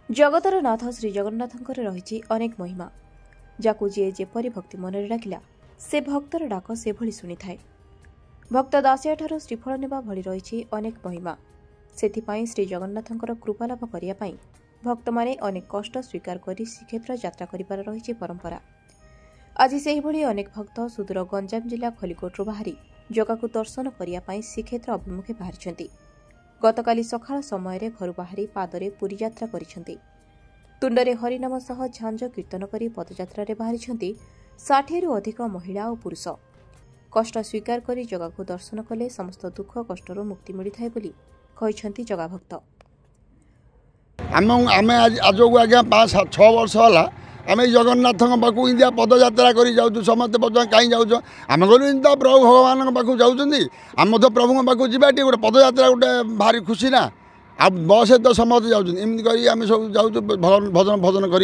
जगतर नाथ श्री जगन्नाथंकर रही अनेक महिमा जाकु जी जेपरी भक्ति मनरे डाकिला से भक्तर डाक से भली सुनी थाए। भक्त दासिया ठारू श्रीफल नेबा भली रही अनेक महिमा सेथिपाई श्री जगन्नाथंकर कृपा लाभ करिया पाई भक्त माने अनेक कष्ट स्वीकार करी श्रीक्षेत्र यात्रा करिबार रही परंपरा। आज सेही भली अनेक भक्त सुदूर गंजाम जिला खलिकोटरू बाहरी जगाकू दर्शन करिया पाई श्रीक्षेत्र अभिमुखे बाहरिछंती। गतकाली सकाळ समय घर बाहरी पादरे पुरी यात्रा करिछंती। तुंडरे हरिनाम सह झांझ कीर्तन करी पदयात्रा बाहरी 60 रु अधिक महिला और पुरुष कष्ट स्वीकार करी जगाकू दर्शन कले समस्त दुख कष्टर मुक्ति मिलता बोली कहिछंती जगा भक्त। आम आज को आज्ञा 5-6 वर्ष है आम जगन्नाथ पाक इंडिया पदयात्रा कर जाऊँ समस्त कहीं जाऊँ आम गलु प्रभु भगवान पाक जाऊँगी आम तो प्रभु पाक जा गोटे पदयात्रा गोटे भारी खुशी ना आ बस तो समस्त जामती कर सब जाऊँ भजन भजन कर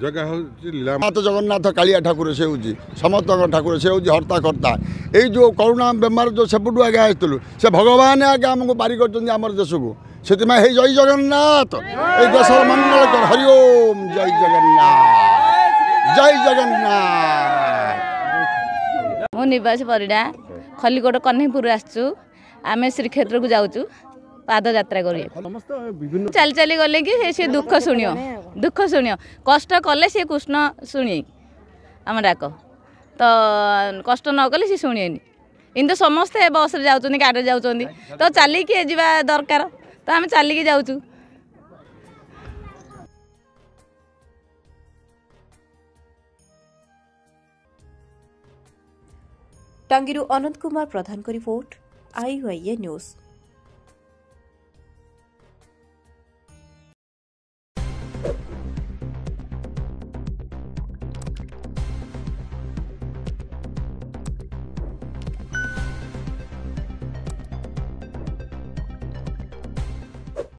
जगन्नाथ कालिया ठाकुर से हूँ समस्त ठाकुर से हूँ हर्ता कर्ता यही जो करोना बेमार जो सेपटू आगे आसलु से भगवान आगे आमको पारी कर देश को से जय जगन्नाथ देशर मंगल कर हरिओम जय जगन्नाथ जय जगन्नाथ। मु निवास परिडा खलिकोट कन्हैपुर आसचु आमे श्रीक्षेत्र को जाऊँ पाद यात्रा कर चली चली गले कि से दुख शुणियो कष्ट कले सी कृष्ण शुणी आम डाक तो कष्ट न कले सी शुणेनि किंतु समस्ते बस रे जाउछन गाड़ी जाउछन तो चलिकी जीवा दरकार तो आम चलिकी जाऊँ। टांगीरू अनंत कुमार प्रधान को रिपोर्ट IOIA न्यूज।